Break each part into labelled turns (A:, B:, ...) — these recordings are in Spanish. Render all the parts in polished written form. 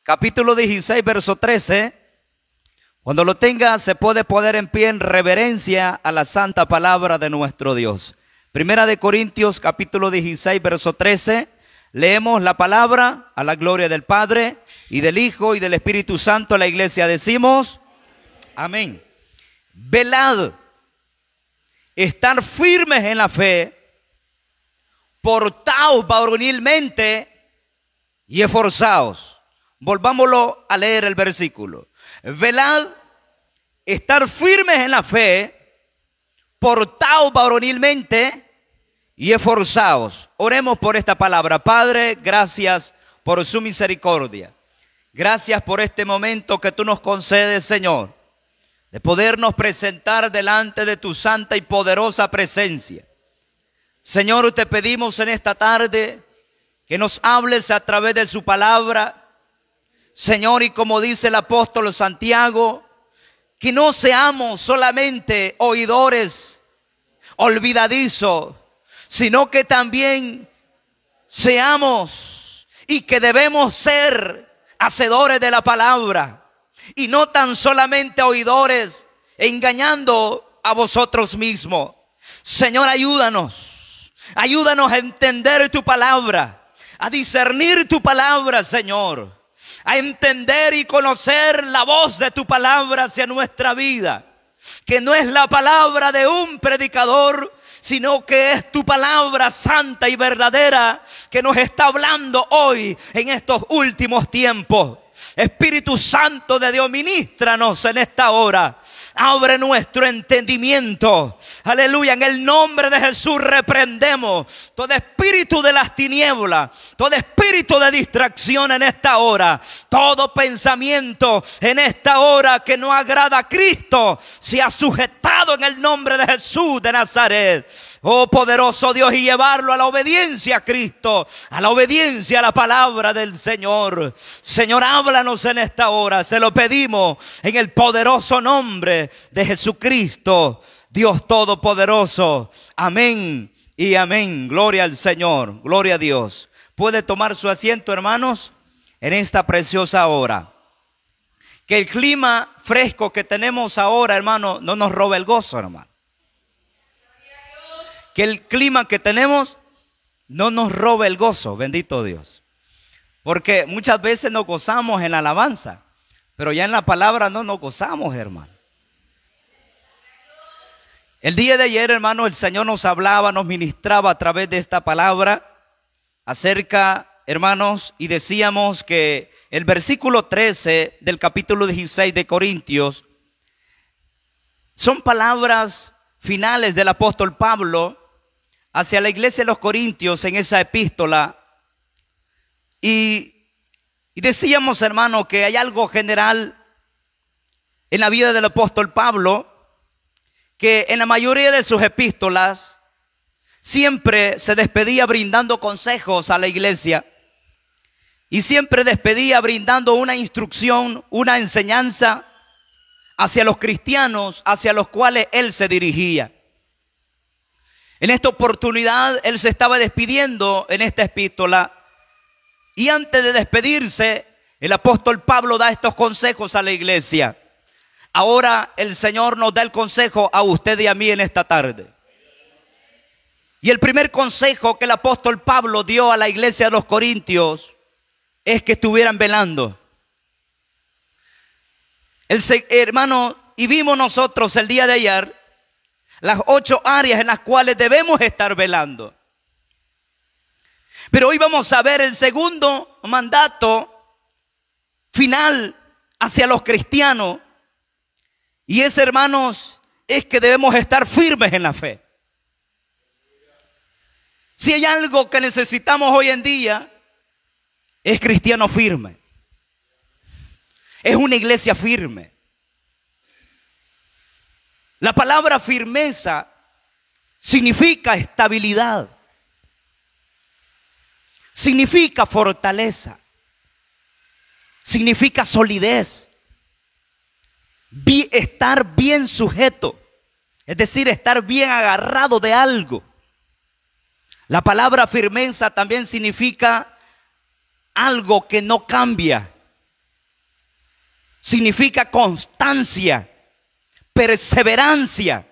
A: capítulo 16, verso 13. Cuando lo tenga, se puede poner en pie en reverencia a la santa palabra de nuestro Dios. Primera de Corintios, capítulo 16, verso 13. Leemos la palabra a la gloria del Padre y del Hijo y del Espíritu Santo. La iglesia decimos, amén. Velad, estar firmes en la fe, portaos varonilmente y esforzaos. Volvámoslo a leer el versículo. Velad, estar firmes en la fe, portaos varonilmente y esforzaos. Oremos por esta palabra. Padre, gracias por su misericordia. Gracias por este momento que tú nos concedes, Señor, de podernos presentar delante de tu santa y poderosa presencia. Señor, te pedimos en esta tarde que nos hables a través de su palabra. Señor, y como dice el apóstol Santiago, que no seamos solamente oidores olvidadizos, sino que también seamos y que debemos ser hacedores de la palabra y no tan solamente oidores, engañando a vosotros mismos. Señor, ayúdanos a entender tu palabra, a discernir tu palabra, Señor, a entender y conocer la voz de tu palabra hacia nuestra vida, que no es la palabra de un predicador, sino que es tu palabra santa y verdadera que nos está hablando hoy en estos últimos tiempos. Espíritu Santo de Dios, ministranos en esta hora. Abre nuestro entendimiento. Aleluya. En el nombre de Jesús reprendemos todo espíritu de las tinieblas, todo espíritu de distracción en esta hora. Todo pensamiento en esta hora que no agrada a Cristo sea sujetado en el nombre de Jesús de Nazaret. Oh poderoso Dios, y llevarlo a la obediencia a Cristo, a la obediencia a la palabra del Señor. Señor, háblanos en esta hora. Se lo pedimos en el poderoso nombre de Jesucristo, Dios Todopoderoso. Amén y amén. Gloria al Señor, gloria a Dios. Puede tomar su asiento, hermanos, en esta preciosa hora. Que el clima fresco que tenemos ahora, hermano, no nos robe el gozo, hermano. Que el clima que tenemos no nos robe el gozo, bendito Dios. Porque muchas veces nos gozamos en la alabanza, pero ya en la palabra no nos gozamos, hermano. El día de ayer, hermano, el Señor nos hablaba, nos ministraba a través de esta palabra acerca, hermanos, y decíamos que el versículo 13 del capítulo 16 de Corintios son palabras finales del apóstol Pablo hacia la iglesia de los Corintios en esa epístola. Y decíamos, hermano, que hay algo general en la vida del apóstol Pablo, que en la mayoría de sus epístolas siempre se despedía brindando consejos a la iglesia y siempre despedía brindando una instrucción, una enseñanza hacia los cristianos hacia los cuales él se dirigía. En esta oportunidad él se estaba despidiendo en esta epístola y antes de despedirse el apóstol Pablo da estos consejos a la iglesia. Ahora el Señor nos da el consejo a usted y a mí en esta tarde. Y el primer consejo que el apóstol Pablo dio a la iglesia de los Corintios es que estuvieran velando. Hermano, y vimos nosotros el día de ayer las 8 áreas en las cuales debemos estar velando. Pero hoy vamos a ver el segundo mandato final hacia los cristianos. Y ese, hermanos, es que debemos estar firmes en la fe. Si hay algo que necesitamos hoy en día, es cristianos firmes. Es una iglesia firme. La palabra firmeza significa estabilidad. Significa fortaleza. Significa solidez. Estar bien sujeto, es decir, estar bien agarrado de algo. La palabra firmeza también significa algo que no cambia, significa constancia, perseverancia.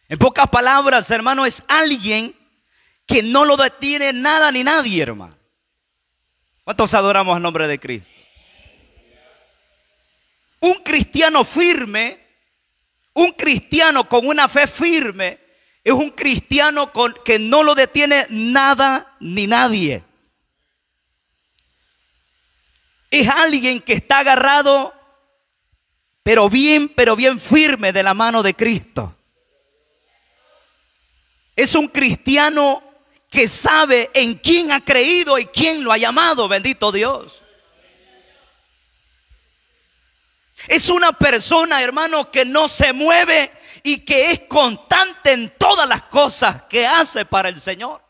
A: En pocas palabras, hermano, es alguien que no lo detiene nada ni nadie, hermano. ¿Cuántos adoramos el nombre de Cristo? Un cristiano firme, un cristiano con una fe firme, es un cristiano que no lo detiene nada ni nadie. Es alguien que está agarrado, pero bien firme de la mano de Cristo. Es un cristiano que sabe en quién ha creído y quién lo ha llamado, bendito Dios. Es una persona, hermano, que no se mueve y que es constante en todas las cosas que hace para el Señor.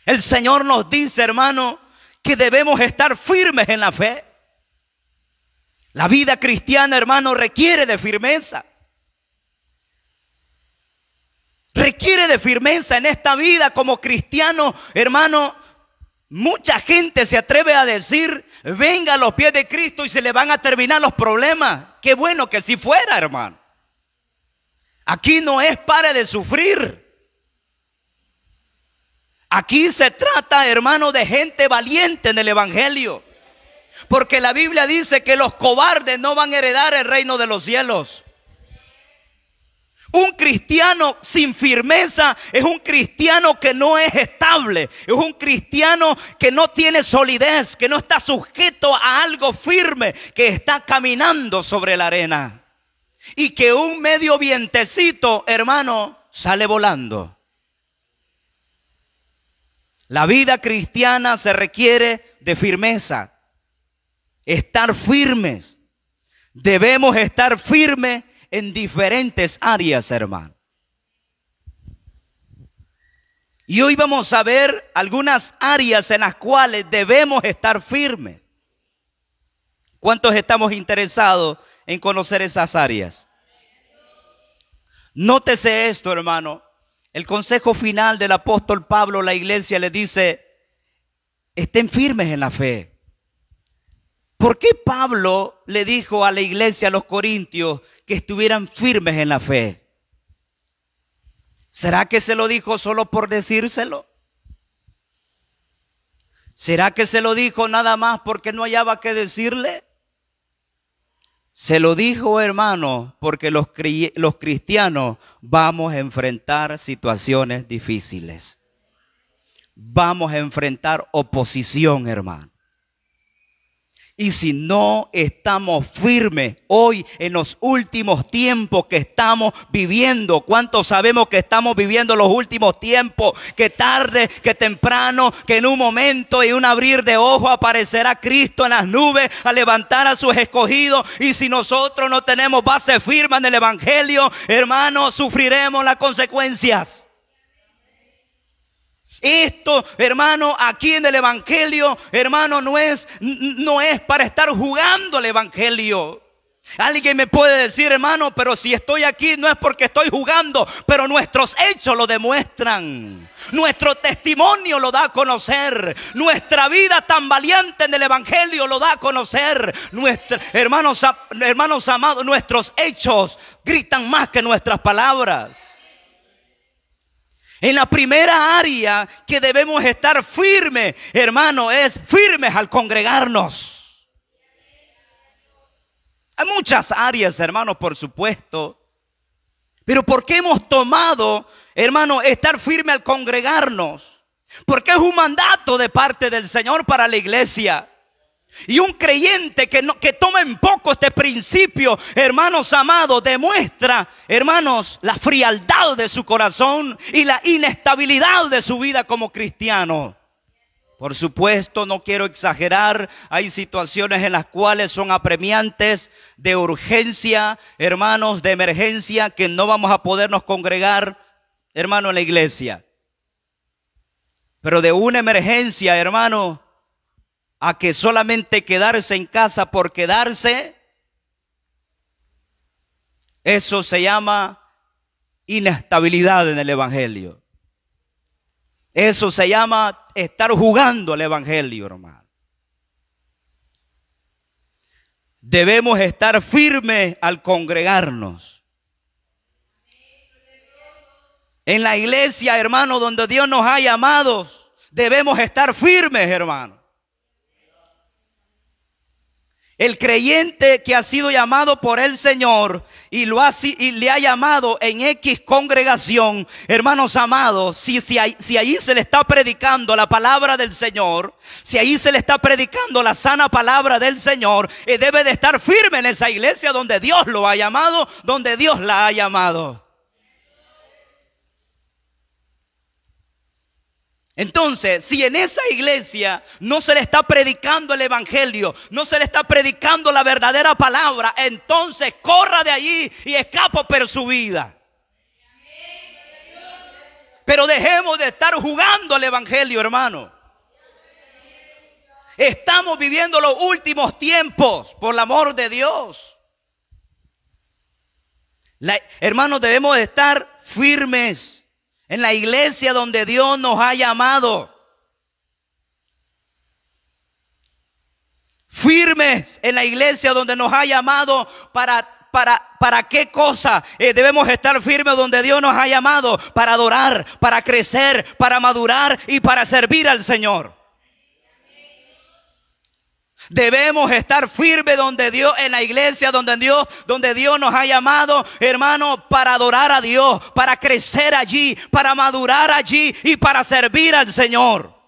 A: El Señor nos dice, hermano, que debemos estar firmes en la fe. La vida cristiana, hermano, requiere de firmeza. Requiere de firmeza en esta vida como cristiano, hermano. Mucha gente se atreve a decir, venga a los pies de Cristo y se le van a terminar los problemas. Qué bueno que si fuera, hermano. Aquí no es pare de sufrir. Aquí se trata, hermano, de gente valiente en el evangelio. Porque la Biblia dice que los cobardes no van a heredar el reino de los cielos. Un cristiano sin firmeza es un cristiano que no es estable. Es un cristiano que no tiene solidez, que no está sujeto a algo firme, que está caminando sobre la arena. Y que un medio vientecito, hermano, sale volando. La vida cristiana se requiere de firmeza. Estar firmes. Debemos estar firmes en diferentes áreas, hermano. Y hoy vamos a ver algunas áreas en las cuales debemos estar firmes. ¿Cuántos estamos interesados en conocer esas áreas? Nótese esto, hermano. El consejo final del apóstol Pablo a la iglesia le dice, estén firmes en la fe. ¿Por qué Pablo le dijo a la iglesia, a los corintios, que estuvieran firmes en la fe? ¿Será que se lo dijo solo por decírselo? ¿Será que se lo dijo nada más porque no hallaba qué decirle? Se lo dijo, hermano, porque los cristianos vamos a enfrentar situaciones difíciles. Vamos a enfrentar oposición, hermano. Y si no estamos firmes hoy en los últimos tiempos que estamos viviendo, ¿cuántos sabemos que estamos viviendo los últimos tiempos? Que tarde, que temprano, que en un momento y un abrir de ojos aparecerá Cristo en las nubes a levantar a sus escogidos. Y si nosotros no tenemos base firme en el evangelio, hermanos, sufriremos las consecuencias. Esto, hermano, aquí en el evangelio, hermano, no es para estar jugando el evangelio. Alguien me puede decir, hermano, pero si estoy aquí no es porque estoy jugando, pero nuestros hechos lo demuestran. Nuestro testimonio lo da a conocer. Nuestra vida tan valiente en el evangelio lo da a conocer. Hermanos amados, nuestros hechos gritan más que nuestras palabras. En la primera área que debemos estar firmes, hermano, es firmes al congregarnos. Hay muchas áreas, hermano, por supuesto. Pero ¿por qué hemos tomado, hermano, estar firme al congregarnos? Porque es un mandato de parte del Señor para la iglesia. Y un creyente que toma en poco este principio, hermanos amados, demuestra, hermanos, la frialdad de su corazón y la inestabilidad de su vida como cristiano. Por supuesto, no quiero exagerar, hay situaciones en las cuales son apremiantes, de urgencia, hermanos, de emergencia, que no vamos a podernos congregar, hermano, en la iglesia. Pero de una emergencia, hermano, a que solamente quedarse en casa por quedarse, eso se llama inestabilidad en el evangelio. Eso se llama estar jugando el evangelio, hermano. debemos estar firmes al congregarnos. En la iglesia, hermano, donde Dios nos ha llamado, debemos estar firmes, hermano. El creyente que ha sido llamado por el Señor y le ha llamado en X congregación, hermanos amados, si allí se le está predicando la palabra del Señor, si allí se le está predicando la sana palabra del Señor, debe de estar firme en esa iglesia donde Dios lo ha llamado, donde Dios la ha llamado. Entonces, si en esa iglesia no se le está predicando el evangelio, no se le está predicando la verdadera palabra, entonces corra de allí y escapa por su vida. Pero dejemos de estar jugando el evangelio, hermano. Estamos viviendo los últimos tiempos, por el amor de Dios. Hermanos, debemos de estar firmes en la iglesia donde Dios nos ha llamado. Firmes en la iglesia donde nos ha llamado. ¿Para qué cosa? Debemos estar firmes donde Dios nos ha llamado. Para adorar, para crecer, para madurar y para servir al Señor. Debemos estar firmes donde Dios, en la iglesia donde Dios nos ha llamado, hermano, para adorar a Dios, para crecer allí, para madurar allí y para servir al Señor.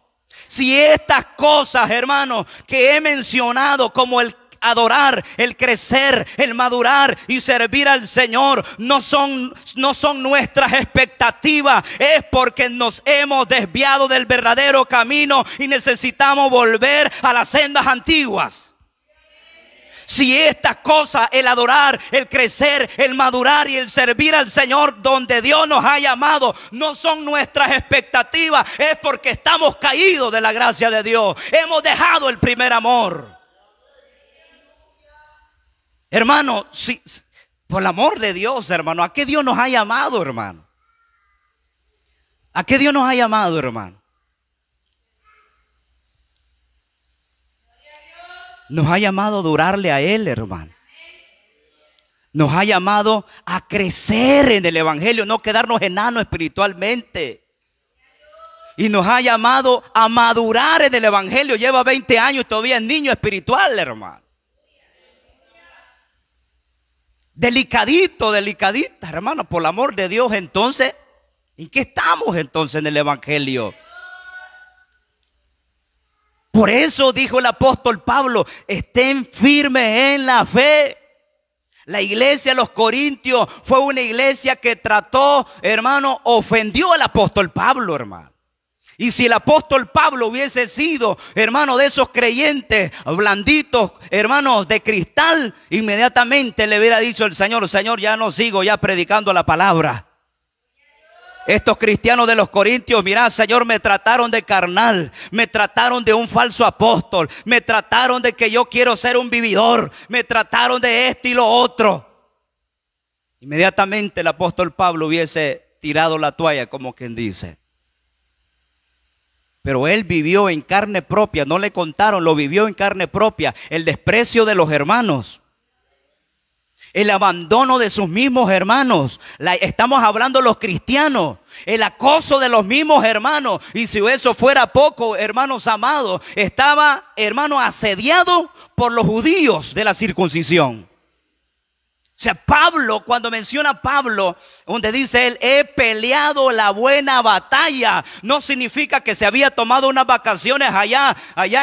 A: Si estas cosas, hermano, que he mencionado, como el adorar, el crecer, el madurar y servir al Señor, no son nuestras expectativas, es porque nos hemos desviado del verdadero camino y necesitamos volver a las sendas antiguas. Si estas cosas, el adorar, el crecer, el madurar y el servir al Señor donde Dios nos ha llamado, no son nuestras expectativas, es porque estamos caídos de la gracia de Dios. Hemos dejado el primer amor. Hermano, por el amor de Dios, hermano, ¿a qué Dios nos ha llamado, hermano? ¿A qué Dios nos ha llamado, hermano? Nos ha llamado a adorarle a Él, hermano. Nos ha llamado a crecer en el evangelio, no quedarnos enanos espiritualmente. Y nos ha llamado a madurar en el evangelio. Lleva 20 años y todavía es niño espiritual, hermano. Delicadita, hermano, por el amor de Dios. Entonces, ¿en qué estamos entonces en el evangelio? Por eso dijo el apóstol Pablo: estén firmes en la fe. La iglesia de los Corintios fue una iglesia que trató, hermano, ofendió al apóstol Pablo, hermano. Y si el apóstol Pablo hubiese sido, hermano, de esos creyentes blanditos, hermanos, de cristal, inmediatamente le hubiera dicho el Señor: Señor, ya no sigo ya predicando la palabra. Estos cristianos de los Corintios, mirá, Señor, me trataron de carnal, me trataron de un falso apóstol, me trataron de que yo quiero ser un vividor, me trataron de esto y lo otro. Inmediatamente el apóstol Pablo hubiese tirado la toalla, como quien dice. Pero él vivió en carne propia, no le contaron, lo vivió en carne propia. El desprecio de los hermanos, el abandono de sus mismos hermanos. Estamos hablando de los cristianos. El acoso de los mismos hermanos. Y si eso fuera poco, hermanos amados, estaba, hermano, asediado por los judíos de la circuncisión. O sea, Pablo, cuando menciona Pablo, donde dice él: he peleado la buena batalla, no significa que se había tomado unas vacaciones allá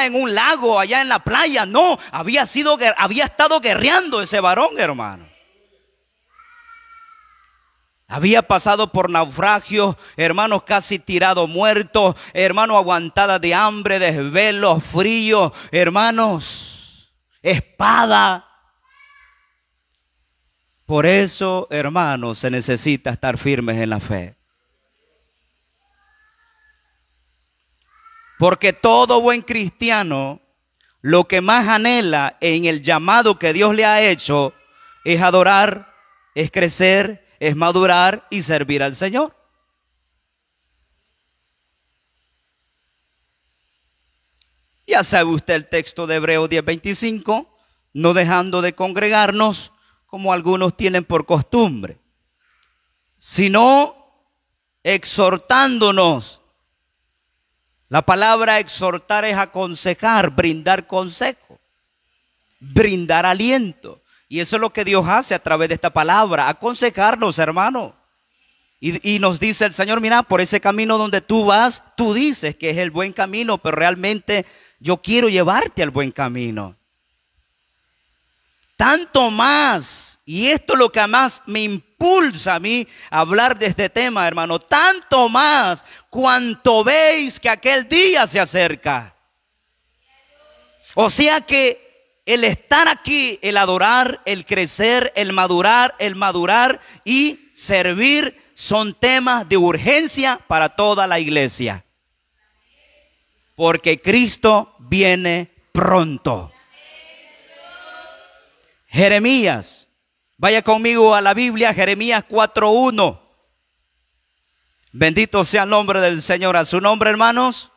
A: en un lago, allá en la playa. No, había estado guerreando ese varón, hermano. Había pasado por naufragios, hermanos, casi tirado muerto, hermanos, aguantada de hambre, desvelos, frío, hermanos, espada. Por eso, hermanos, se necesita estar firmes en la fe. Porque todo buen cristiano lo que más anhela en el llamado que Dios le ha hecho es adorar, es crecer, es madurar y servir al Señor. Ya sabe usted el texto de Hebreos 10:25. no dejando de congregarnos como algunos tienen por costumbre, sino exhortándonos. La palabra exhortar es aconsejar, brindar consejo, brindar aliento. Y eso es lo que Dios hace a través de esta palabra, aconsejarnos, hermano. Y nos dice el Señor, mira, por ese camino donde tú vas, tú dices que es el buen camino, pero realmente yo quiero llevarte al buen camino. Tanto más, y esto es lo que más me impulsa a mí a hablar de este tema, hermano, tanto más cuanto veis que aquel día se acerca. O sea que el estar aquí, el adorar, el crecer, el madurar y servir son temas de urgencia para toda la iglesia. Porque Cristo viene pronto. Jeremías, vaya conmigo a la Biblia, Jeremías 4:1. Bendito sea el nombre del Señor. A su nombre, hermanos.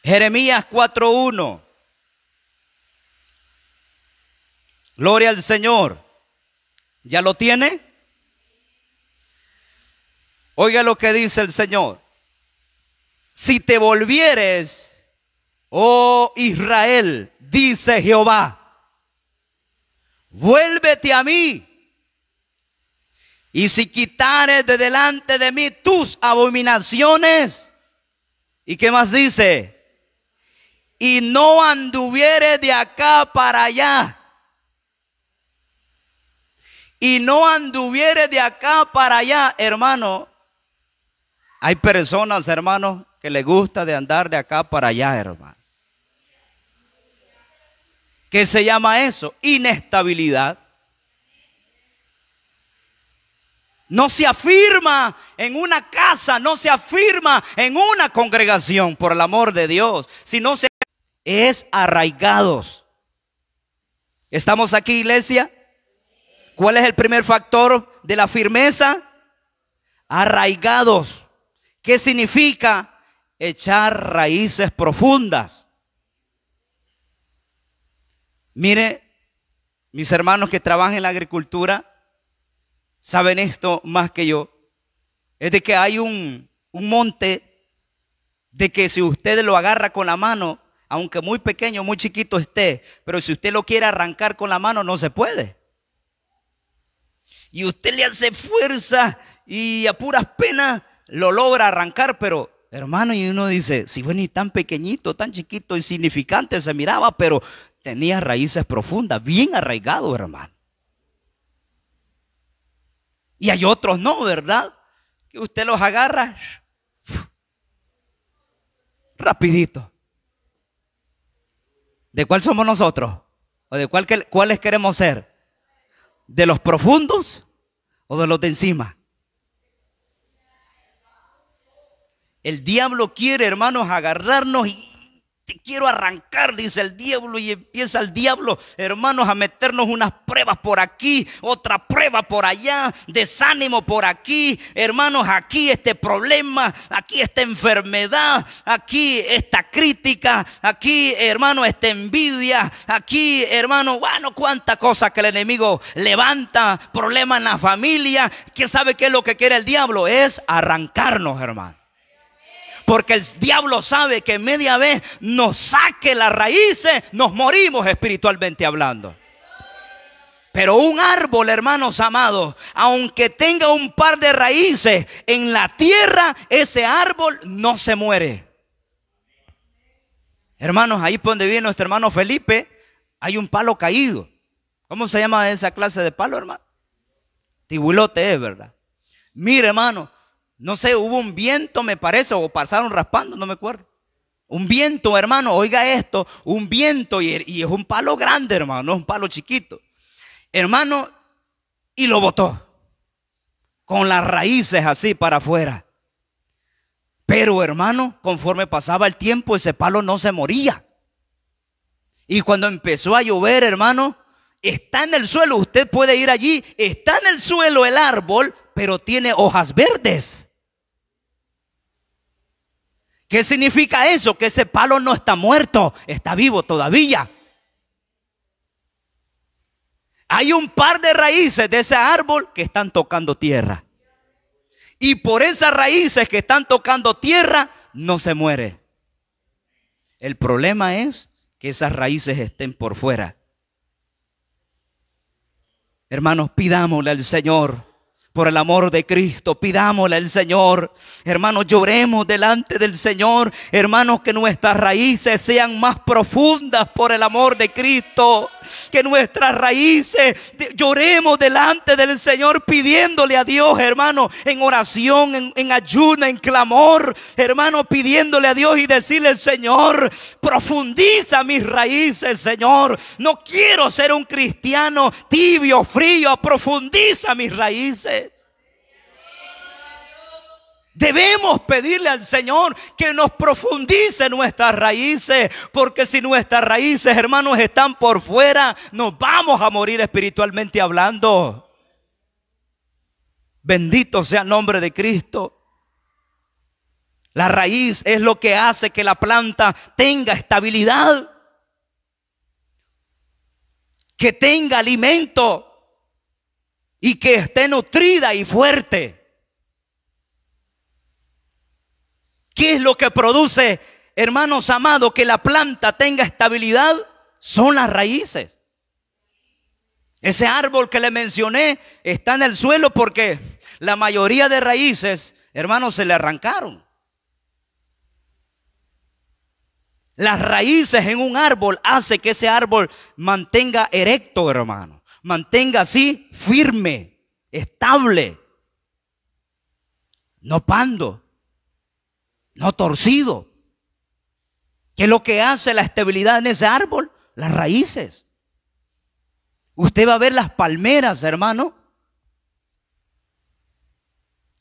A: Jeremías 4:1. Gloria al Señor. ¿Ya lo tiene? Oiga lo que dice el Señor. Si te volvieres, oh Israel, dice Jehová, vuélvete a mí. Y si quitares de delante de mí tus abominaciones. ¿Y qué más dice? Y no anduvieres de acá para allá. Y no anduvieres de acá para allá, hermano. Hay personas, hermanos, que les gusta de andar de acá para allá, hermano. ¿Qué se llama eso? Inestabilidad. No se afirma en una casa, no se afirma en una congregación, por el amor de Dios, sino se es arraigados. ¿Estamos aquí, iglesia? ¿Cuál es el primer factor de la firmeza? Arraigados. ¿Qué significa? Echar raíces profundas. Mire, mis hermanos que trabajan en la agricultura saben esto más que yo. Es de que hay un monte de que si usted lo agarra con la mano, aunque muy pequeño, muy chiquito esté, pero si usted lo quiere arrancar con la mano no se puede. Y usted le hace fuerza y a puras penas lo logra arrancar, pero hermano, y uno dice, si fue ni tan pequeñito, tan chiquito, insignificante se miraba, pero tenía raíces profundas, bien arraigado, hermano. Y hay otros no, ¿verdad? Que usted los agarra rapidito. ¿De cuál somos nosotros? ¿O de cuáles queremos ser? ¿De los profundos o de los de encima? El diablo quiere, hermanos, agarrarnos y te quiero arrancar, dice el diablo, y empieza el diablo, hermanos, a meternos unas pruebas por aquí, otra prueba por allá, desánimo por aquí, hermanos, aquí este problema, aquí esta enfermedad, aquí esta crítica, aquí, hermano, esta envidia, aquí, hermano, bueno, cuánta cosa que el enemigo levanta, problema en la familia. ¿Qué sabe qué es lo que quiere el diablo? Es arrancarnos, hermano. Porque el diablo sabe que media vez nos saque las raíces, nos morimos espiritualmente hablando. Pero un árbol, hermanos amados, aunque tenga un par de raíces en la tierra, ese árbol no se muere. Hermanos, ahí por donde viene nuestro hermano Felipe, hay un palo caído. ¿Cómo se llama esa clase de palo, hermano? Tibulote es, ¿verdad? Mire, hermano, no sé, hubo un viento, me parece, o pasaron raspando, no me acuerdo. Un viento, hermano, oiga esto, un viento, y es un palo grande, hermano, no es un palo chiquito. Hermano, y lo botó, con las raíces así para afuera. Pero, hermano, conforme pasaba el tiempo, ese palo no se moría. Y cuando empezó a llover, hermano, está en el suelo, usted puede ir allí, está en el suelo el árbol, pero tiene hojas verdes. ¿Qué significa eso? Que ese palo no está muerto, está vivo todavía. Hay un par de raíces de ese árbol que están tocando tierra. Y por esas raíces que están tocando tierra, no se muere. El problema es que esas raíces estén por fuera. Hermanos, pidámosle al Señor, por el amor de Cristo, pidámosle al Señor. Hermanos, lloremos delante del Señor. Hermanos, que nuestras raíces sean más profundas por el amor de Cristo. Que nuestras raíces, lloremos delante del Señor pidiéndole a Dios, hermano, en oración, en ayuno, en clamor. Hermano, pidiéndole a Dios y decirle al Señor, profundiza mis raíces, Señor. No quiero ser un cristiano tibio, frío, profundiza mis raíces. Debemos pedirle al Señor que nos profundice nuestras raíces, porque si nuestras raíces, hermanos, están por fuera, nos vamos a morir espiritualmente hablando. Bendito sea el nombre de Cristo. La raíz es lo que hace que la planta tenga estabilidad, que tenga alimento y que esté nutrida y fuerte. ¿Qué es lo que produce, hermanos amados, que la planta tenga estabilidad? Son las raíces. Ese árbol que le mencioné está en el suelo porque la mayoría de raíces, hermanos, se le arrancaron. Las raíces en un árbol hace que ese árbol mantenga erecto, hermano. Mantenga así firme, estable, no pando, no torcido. ¿Qué es lo que hace la estabilidad en ese árbol? Las raíces. Usted va a ver las palmeras, hermano.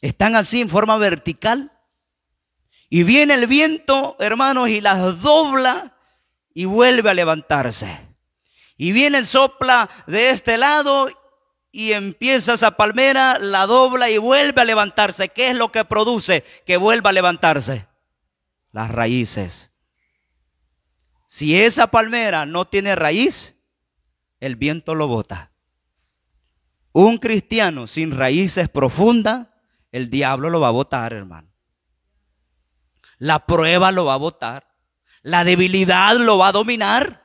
A: Están así en forma vertical. Y viene el viento, hermanos, y las dobla y vuelve a levantarse. Y viene, sopla de este lado y empieza esa palmera, la dobla y vuelve a levantarse. ¿Qué es lo que produce que vuelva a levantarse? Las raíces. Si esa palmera no tiene raíz, el viento lo bota. Un cristiano sin raíces profundas, el diablo lo va a botar, hermano. La prueba lo va a botar. La debilidad lo va a dominar.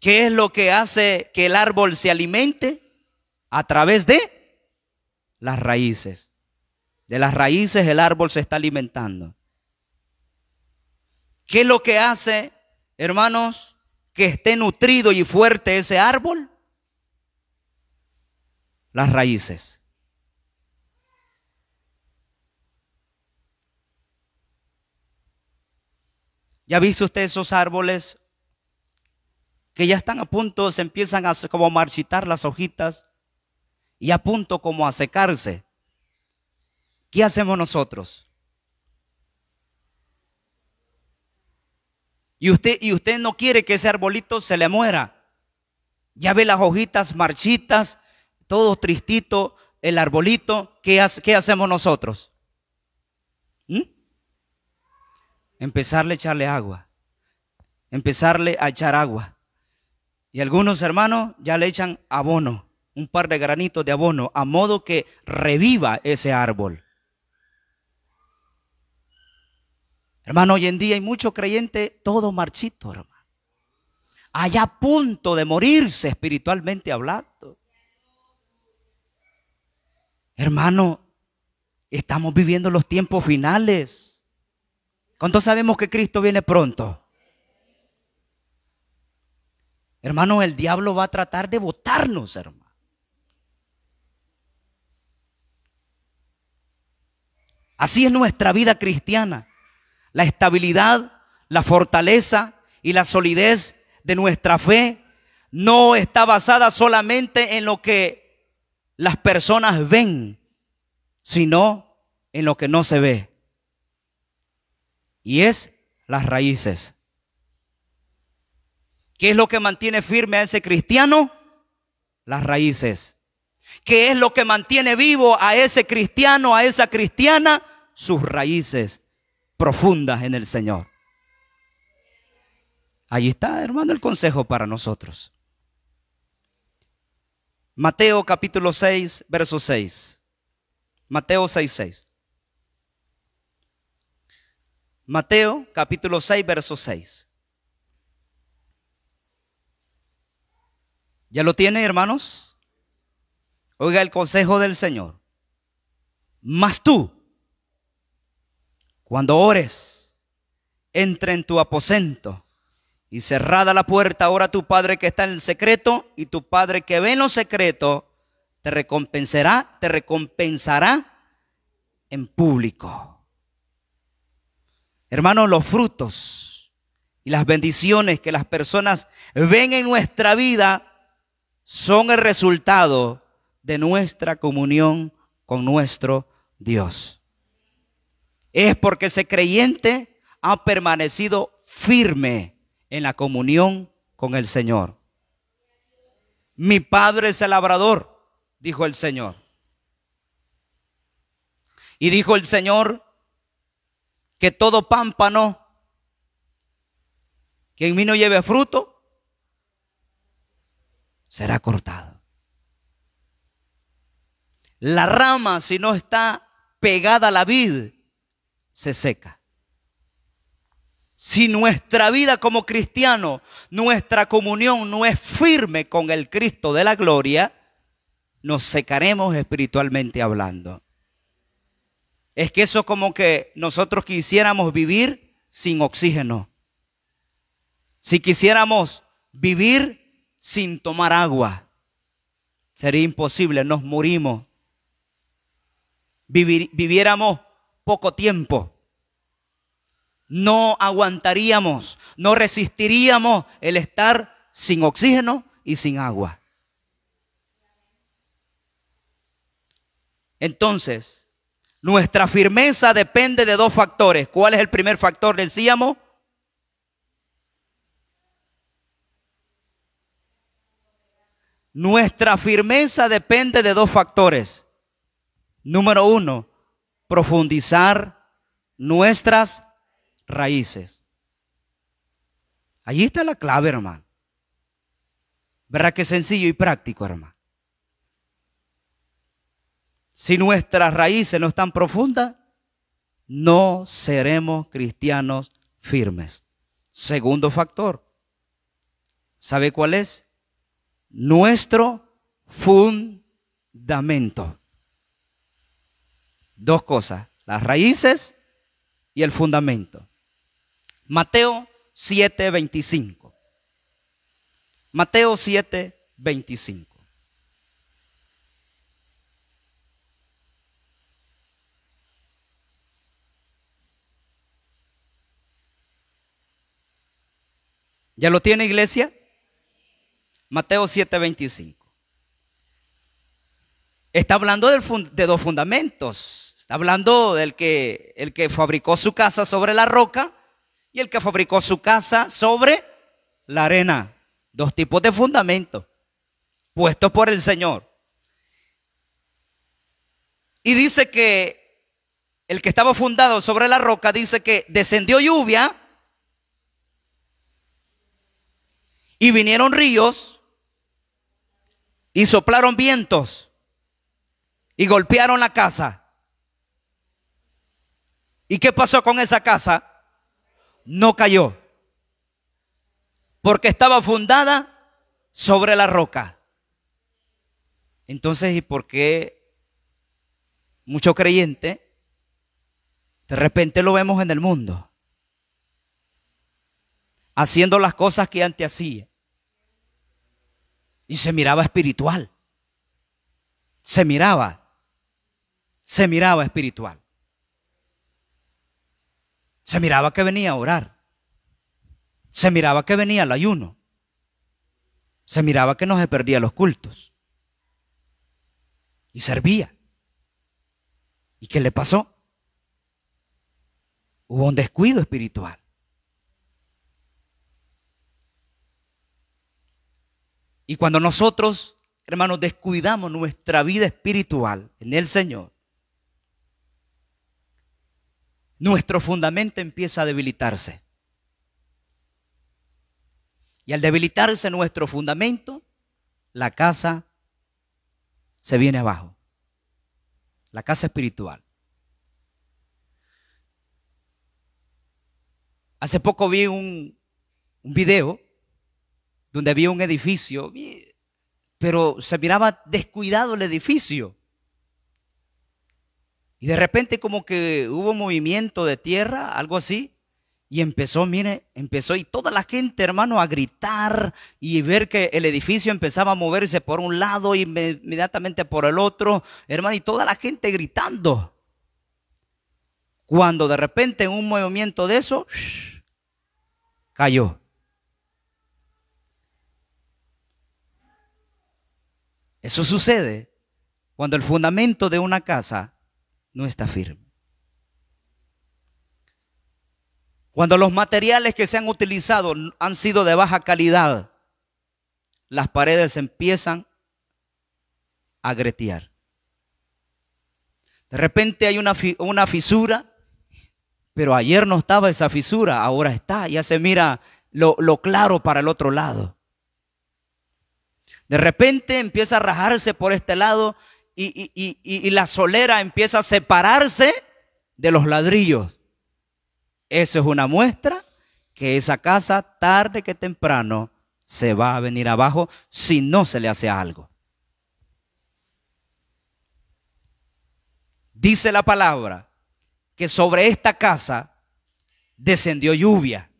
A: ¿Qué es lo que hace que el árbol se alimente? A través de las raíces. De las raíces el árbol se está alimentando. ¿Qué es lo que hace, hermanos, que esté nutrido y fuerte ese árbol? Las raíces. ¿Ya ha visto usted esos árboles que ya están a punto, se empiezan a como marchitar las hojitas y a punto como a secarse? ¿Qué hacemos nosotros? Y usted no quiere que ese arbolito se le muera. Ya ve las hojitas marchitas, todo tristito, el arbolito. ¿Qué hacemos nosotros? Empezarle a echarle agua. Empezarle a echar agua. Y algunos hermanos ya le echan abono, un par de granitos de abono, a modo que reviva ese árbol. Hermano, hoy en día hay muchos creyentes, todo marchito, hermano. Allá a punto de morirse espiritualmente hablando. Hermano, estamos viviendo los tiempos finales. ¿Cuántos sabemos que Cristo viene pronto? Hermano, el diablo va a tratar de botarnos, hermano. Así es nuestra vida cristiana. La estabilidad, la fortaleza y la solidez de nuestra fe no está basada solamente en lo que las personas ven, sino en lo que no se ve. Y es las raíces. ¿Qué es lo que mantiene firme a ese cristiano? Las raíces. ¿Qué es lo que mantiene vivo a ese cristiano, a esa cristiana? Sus raíces profundas en el Señor. Ahí está, hermano, el consejo para nosotros. Mateo capítulo 6, verso 6. Mateo 6, 6. Mateo capítulo 6, verso 6. ¿Ya lo tiene, hermanos? Oiga el consejo del Señor. Mas tú, cuando ores, entra en tu aposento y cerrada la puerta, ora a tu Padre que está en el secreto, y tu Padre que ve en lo secreto te recompensará en público. Hermanos, los frutos y las bendiciones que las personas ven en nuestra vida son el resultado de nuestra comunión con nuestro Dios. Es porque ese creyente ha permanecido firme en la comunión con el Señor. Mi Padre es el labrador, dijo el Señor. Y dijo el Señor que todo pámpano que en mí no lleve fruto será cortado. La rama, si no está pegada a la vid, se seca. Si nuestra vida como cristiano, nuestra comunión no es firme con el Cristo de la gloria, nos secaremos espiritualmente hablando. Es que eso es como que nosotros quisiéramos vivir sin oxígeno. Si quisiéramos vivir sin tomar agua, sería imposible, nos morimos. Viviéramos poco tiempo. No aguantaríamos, no resistiríamos el estar sin oxígeno y sin agua. Entonces, nuestra firmeza depende de dos factores. ¿Cuál es el primer factor? Decíamos, nuestra firmeza depende de dos factores. Número uno, profundizar nuestras raíces. Allí está la clave, hermano. ¿Verdad que sencillo y práctico, hermano? Si nuestras raíces no están profundas, no seremos cristianos firmes. Segundo factor, ¿sabe cuál es? Nuestro fundamento. Dos cosas, las raíces y el fundamento. Mateo 7:25. Mateo 7:25. ¿Ya lo tiene, iglesia? Mateo 7:25. Está hablando de dos fundamentos. Está hablando del que el que fabricó su casa sobre la roca y el que fabricó su casa sobre la arena. Dos tipos de fundamentos puestos por el Señor. Y dice que el que estaba fundado sobre la roca, dice que descendió lluvia y vinieron ríos y soplaron vientos y golpearon la casa. ¿Y qué pasó con esa casa? No cayó, porque estaba fundada sobre la roca. Entonces, ¿y por qué mucho creyente de repente lo vemos en el mundo haciendo las cosas que antes hacía? Y se miraba espiritual. Se miraba espiritual. Se miraba que venía a orar. Se miraba que venía al ayuno. Se miraba que no se perdía los cultos. Y servía. ¿Y qué le pasó? Hubo un descuido espiritual. Y cuando nosotros, hermanos, descuidamos nuestra vida espiritual en el Señor, nuestro fundamento empieza a debilitarse. Y al debilitarse nuestro fundamento, la casa se viene abajo. La casa espiritual. Hace poco vi un video donde había un edificio, pero se miraba descuidado el edificio. Y de repente como que hubo movimiento de tierra, algo así. Y empezó y toda la gente, hermano, a gritar y ver que el edificio empezaba a moverse por un lado y inmediatamente por el otro, hermano, y toda la gente gritando. Cuando de repente en un movimiento de eso, cayó. Eso sucede cuando el fundamento de una casa no está firme. Cuando los materiales que se han utilizado han sido de baja calidad, las paredes empiezan a grietear. De repente hay una fisura, pero ayer no estaba esa fisura, ahora está, ya se mira lo claro para el otro lado. De repente empieza a rajarse por este lado y la solera empieza a separarse de los ladrillos. Eso es una muestra que esa casa tarde que temprano se va a venir abajo si no se le hace algo. Dice la palabra que sobre esta casa descendió lluvia.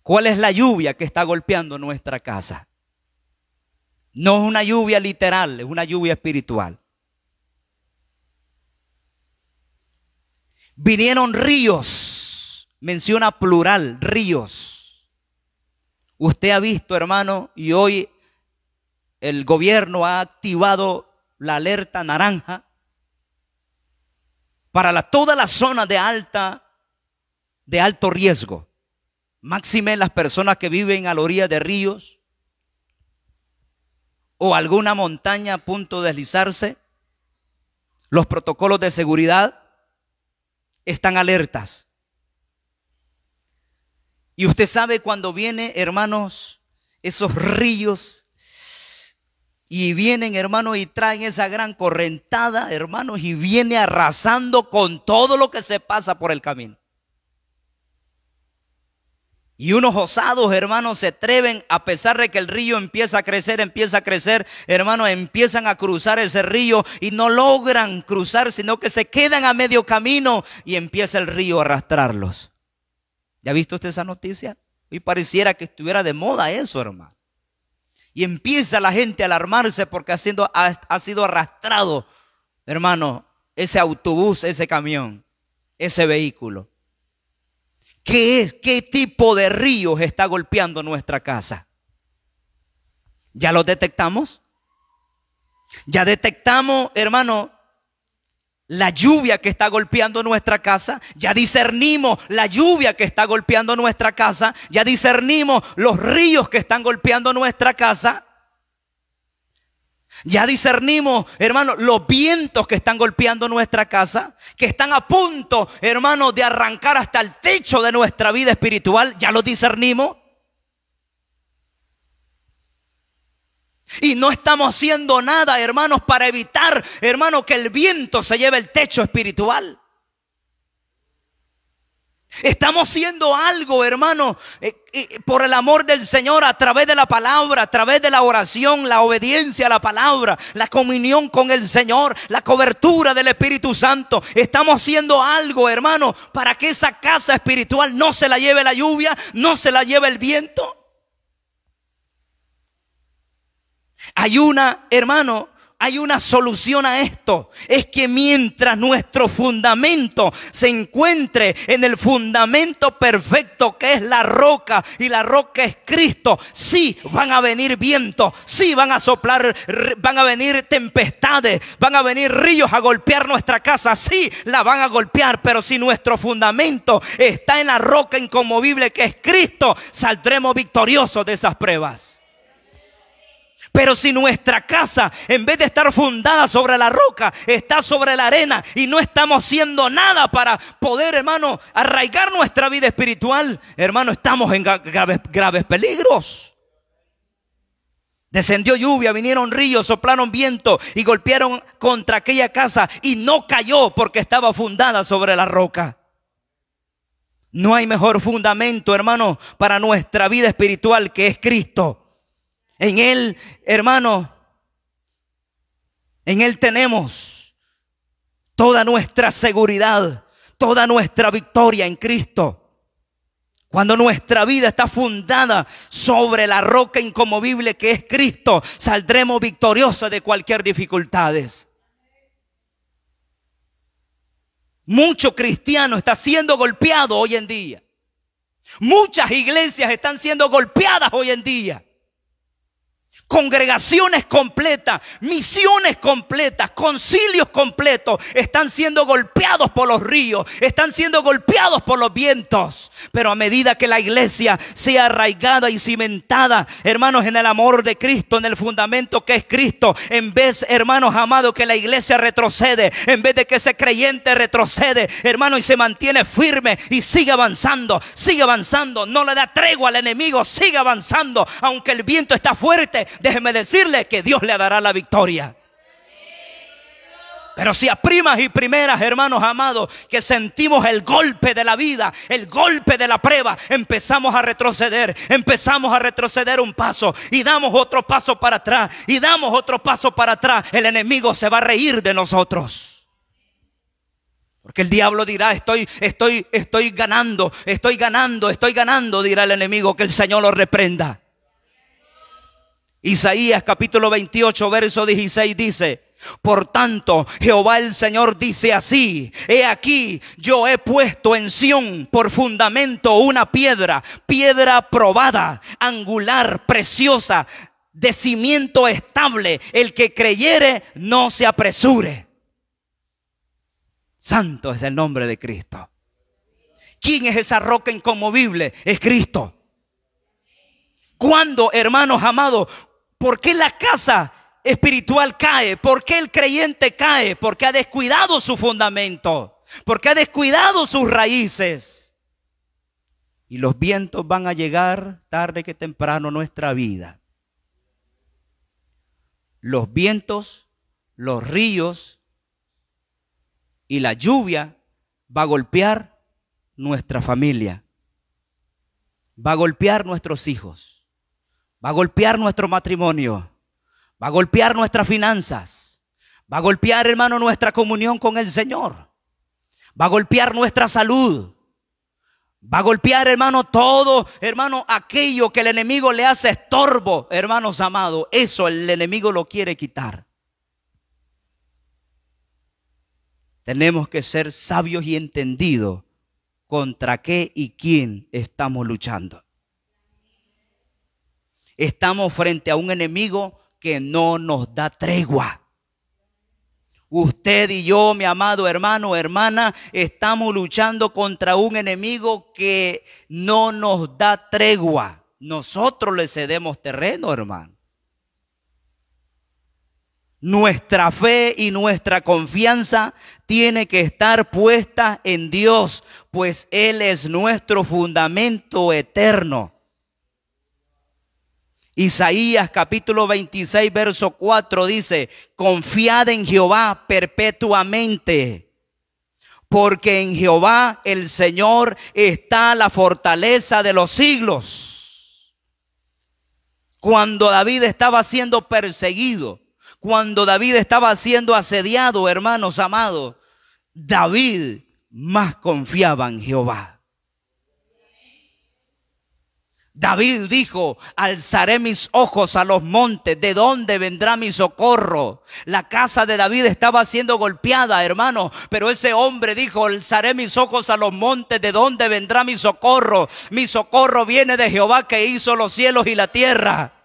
A: ¿Cuál es la lluvia que está golpeando nuestra casa? No es una lluvia literal, es una lluvia espiritual. Vinieron ríos, menciona plural, ríos. Usted ha visto, hermano, y hoy el gobierno ha activado la alerta naranja para toda la zona de alto riesgo. Máxime las personas que viven a la orilla de ríos o alguna montaña a punto de deslizarse. Los protocolos de seguridad están alertas. Y usted sabe cuando viene, hermanos, esos ríos y vienen, hermanos, y traen esa gran correntada, hermanos, y viene arrasando con todo lo que se pasa por el camino. Y unos osados, hermanos, se atreven, a pesar de que el río empieza a crecer, hermanos, empiezan a cruzar ese río y no logran cruzar, sino que se quedan a medio camino y empieza el río a arrastrarlos. ¿Ya ha visto usted esa noticia? Hoy pareciera que estuviera de moda eso, hermano. Y empieza la gente a alarmarse porque ha sido arrastrado, hermano, ese autobús, ese camión, ese vehículo. ¿Qué tipo de ríos está golpeando nuestra casa? ¿Ya lo detectamos? ¿Ya detectamos, hermano, la lluvia que está golpeando nuestra casa? ¿Ya discernimos la lluvia que está golpeando nuestra casa? ¿Ya discernimos los ríos que están golpeando nuestra casa? Ya discernimos, hermano, los vientos que están golpeando nuestra casa, que están a punto, hermano, de arrancar hasta el techo de nuestra vida espiritual. Ya lo discernimos. Y no estamos haciendo nada, hermanos, para evitar, hermano, que el viento se lleve el techo espiritual. Estamos haciendo algo, hermano, por el amor del Señor, a través de la palabra, a través de la oración, la obediencia a la palabra, la comunión con el Señor, la cobertura del Espíritu Santo. Estamos haciendo algo, hermano, para que esa casa espiritual no se la lleve la lluvia, no se la lleve el viento. Hay una solución a esto. Es que mientras nuestro fundamento se encuentre en el fundamento perfecto que es la roca, y la roca es Cristo, sí van a venir vientos, sí van a soplar, van a venir tempestades, van a venir ríos a golpear nuestra casa, sí la van a golpear, pero si nuestro fundamento está en la roca inconmovible que es Cristo, saldremos victoriosos de esas pruebas. Pero si nuestra casa, en vez de estar fundada sobre la roca, está sobre la arena y no estamos haciendo nada para poder, hermano, arraigar nuestra vida espiritual, hermano, estamos en graves peligros. Descendió lluvia, vinieron ríos, soplaron viento y golpearon contra aquella casa y no cayó porque estaba fundada sobre la roca. No hay mejor fundamento, hermano, para nuestra vida espiritual que es Cristo. En Él, hermano, en Él tenemos toda nuestra seguridad, toda nuestra victoria en Cristo. Cuando nuestra vida está fundada sobre la roca inconmovible que es Cristo, saldremos victoriosos de cualquier dificultad. Mucho cristiano está siendo golpeado hoy en día. Muchas iglesias están siendo golpeadas hoy en día. Congregaciones completas, misiones completas, concilios completos están siendo golpeados por los ríos, están siendo golpeados por los vientos. Pero a medida que la iglesia sea arraigada y cimentada, hermanos, en el amor de Cristo, en el fundamento que es Cristo, en vez, hermanos amados, que la iglesia retrocede, en vez de que ese creyente retrocede, hermano, y se mantiene firme y sigue avanzando, no le da tregua al enemigo, sigue avanzando, aunque el viento está fuerte. Déjeme decirle que Dios le dará la victoria. Pero si a primas y primeras, hermanos amados, que sentimos el golpe de la vida, el golpe de la prueba, empezamos a retroceder un paso y damos otro paso para atrás y damos otro paso para atrás, el enemigo se va a reír de nosotros. Porque el diablo dirá, estoy ganando, dirá el enemigo, que el Señor lo reprenda. Isaías capítulo 28 verso 16 dice: por tanto, Jehová el Señor dice así: he aquí, yo he puesto en Sión por fundamento una piedra probada, angular, preciosa, de cimiento estable. El que creyere no se apresure. Santo es el nombre de Cristo. ¿Quién es esa roca inconmovible? Es Cristo. ¿Cuándo, hermanos amados? ¿Por qué la casa espiritual cae? ¿Por qué el creyente cae? Porque ha descuidado su fundamento, porque ha descuidado sus raíces. Y los vientos van a llegar tarde que temprano a nuestra vida. Los vientos, los ríos y la lluvia va a golpear nuestra familia, va a golpear nuestros hijos, va a golpear nuestro matrimonio, va a golpear nuestras finanzas, va a golpear, hermano, nuestra comunión con el Señor, va a golpear nuestra salud, va a golpear, hermano, todo, hermano, aquello que el enemigo le hace estorbo, hermanos amados. Eso el enemigo lo quiere quitar. Tenemos que ser sabios y entendidos contra qué y quién estamos luchando. Estamos frente a un enemigo que no nos da tregua. Usted y yo, mi amado hermano, hermana, estamos luchando contra un enemigo que no nos da tregua. Nosotros le cedemos terreno, hermano. Nuestra fe y nuestra confianza tiene que estar puesta en Dios, pues Él es nuestro fundamento eterno. Isaías capítulo 26 verso 4 dice: confiad en Jehová perpetuamente, porque en Jehová el Señor está la fortaleza de los siglos. Cuando David estaba siendo perseguido, cuando David estaba siendo asediado, hermanos amados, David más confiaba en Jehová. David dijo: alzaré mis ojos a los montes, ¿de dónde vendrá mi socorro? La casa de David estaba siendo golpeada, hermano, pero ese hombre dijo: alzaré mis ojos a los montes, ¿de dónde vendrá mi socorro? Mi socorro viene de Jehová, que hizo los cielos y la tierra.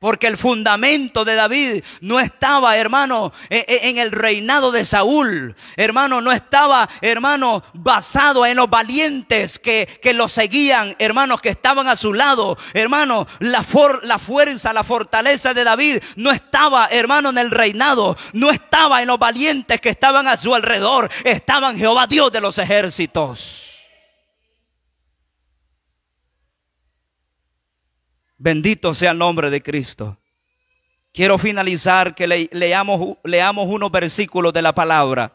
A: Porque el fundamento de David no estaba, hermano, en el reinado de Saúl. Hermano, no estaba, hermano, basado en los valientes que lo seguían, hermanos, que estaban a su lado. Hermano, la fuerza, la fortaleza de David no estaba, hermano, en el reinado. No estaba en los valientes que estaban a su alrededor. Estaba en Jehová, Dios de los ejércitos. Bendito sea el nombre de Cristo. Quiero finalizar que leamos unos versículos de la palabra.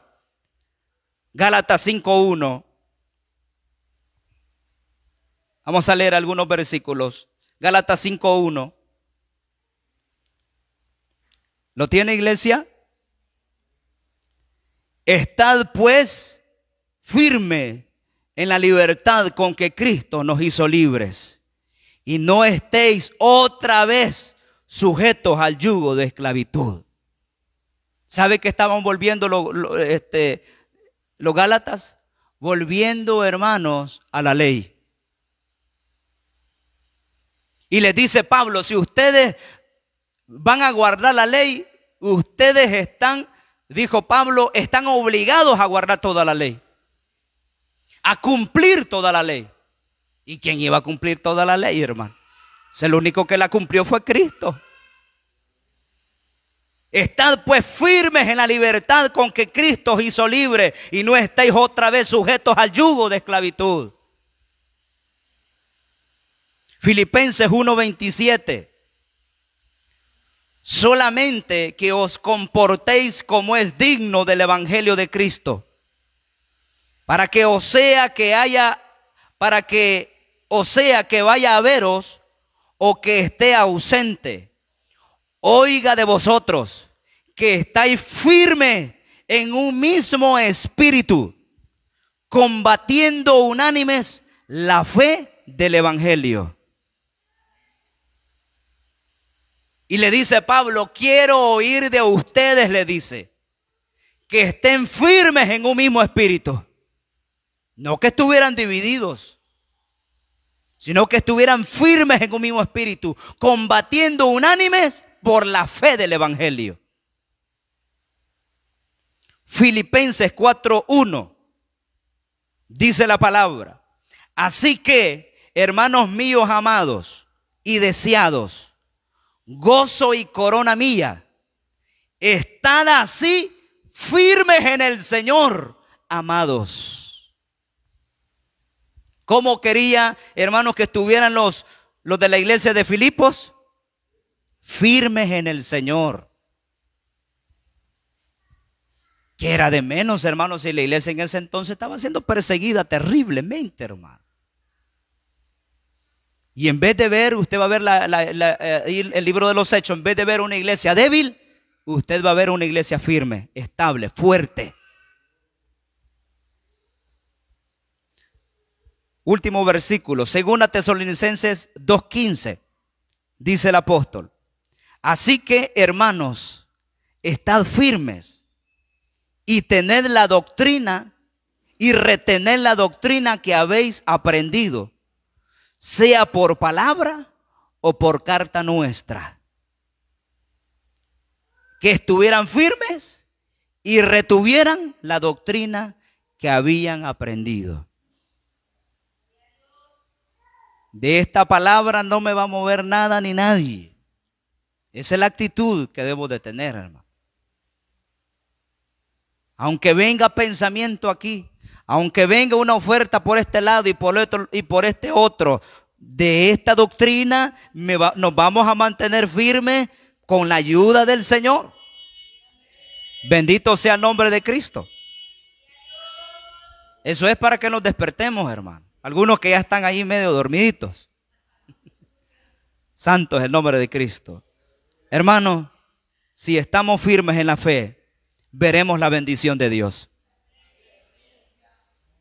A: Gálatas 5:1. Vamos a leer algunos versículos. Gálatas 5:1. ¿Lo tiene, iglesia? Estad pues firme en la libertad con que Cristo nos hizo libres. Y no estéis otra vez sujetos al yugo de esclavitud. ¿Sabe que estaban volviendo los Gálatas? Volviendo, hermanos, a la ley. Y les dice Pablo, si ustedes van a guardar la ley, ustedes están, dijo Pablo, están obligados a guardar toda la ley. A cumplir toda la ley. ¿Y quién iba a cumplir toda la ley, hermano? El único que la cumplió fue Cristo. Estad pues firmes en la libertad con que Cristo os hizo libre y no estéis otra vez sujetos al yugo de esclavitud. Filipenses 1:27. Solamente que os comportéis como es digno del evangelio de Cristo, para que o sea que vaya a veros o que esté ausente, oiga de vosotros que estáis firmes en un mismo espíritu, combatiendo unánimes la fe del evangelio. Y le dice Pablo, quiero oír de ustedes, le dice, que estén firmes en un mismo espíritu. No que estuvieran divididos, sino que estuvieran firmes en un mismo espíritu, combatiendo unánimes por la fe del evangelio. Filipenses 4:1 dice la palabra: así que, hermanos míos amados y deseados, gozo y corona mía, estad así firmes en el Señor, amados. ¿Cómo quería, hermanos, que estuvieran los de la iglesia de Filipos? Firmes en el Señor. Que era de menos, hermanos, si la iglesia en ese entonces estaba siendo perseguida terriblemente, hermano. Y en vez de ver, usted va a ver el libro de los Hechos, en vez de ver una iglesia débil, usted va a ver una iglesia firme, estable, fuerte. Último versículo, 2 Tesalonicenses 2:15, dice el apóstol: así que, hermanos, estad firmes y tened la doctrina y retened la doctrina que habéis aprendido, sea por palabra o por carta nuestra. Que estuvieran firmes y retuvieran la doctrina que habían aprendido. De esta palabra no me va a mover nada ni nadie. Esa es la actitud que debo de tener, hermano. Aunque venga pensamiento aquí, aunque venga una oferta por este lado y por este otro, de esta doctrina nos vamos a mantener firmes con la ayuda del Señor. Bendito sea el nombre de Cristo. Eso es para que nos despertemos, hermano. Algunos que ya están ahí medio dormiditos. Santo es el nombre de Cristo. Hermano, si estamos firmes en la fe, veremos la bendición de Dios.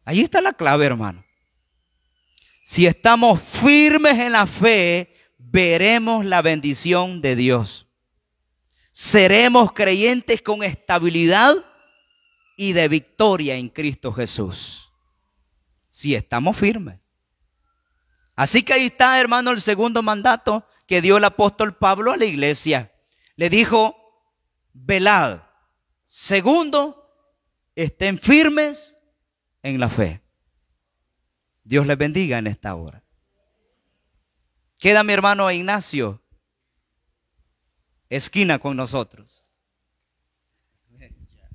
A: Ahí está la clave, hermano. Si estamos firmes en la fe, veremos la bendición de Dios. Seremos creyentes con estabilidad y de victoria en Cristo Jesús. Si estamos firmes. Así que ahí está, hermano, el segundo mandato que dio el apóstol Pablo a la iglesia. Le dijo: velad. Segundo, estén firmes en la fe. Dios les bendiga en esta hora. Queda mi hermano Ignacio, esquina con nosotros.
B: Aleluya.